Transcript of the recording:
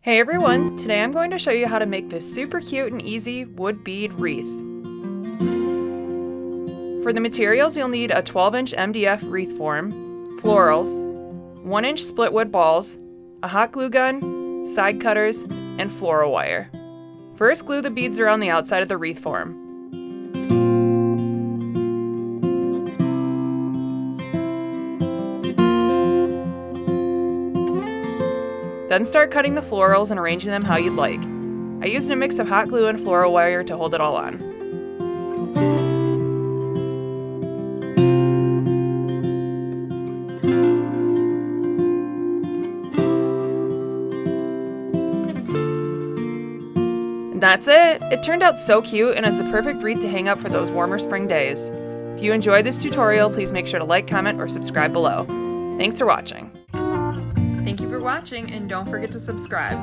Hey everyone, today I'm going to show you how to make this super cute and easy wood bead wreath. For the materials you'll need a 12-inch MDF wreath form, florals, 1-inch split wood balls, a hot glue gun, side cutters, and floral wire. First, glue the beads around the outside of the wreath form. Then start cutting the florals and arranging them how you'd like. I used a mix of hot glue and floral wire to hold it all on. And that's it! It turned out so cute and is the perfect wreath to hang up for those warmer spring days. If you enjoyed this tutorial, please make sure to like, comment, or subscribe below. Thanks for watching. Thank you for watching, and don't forget to subscribe.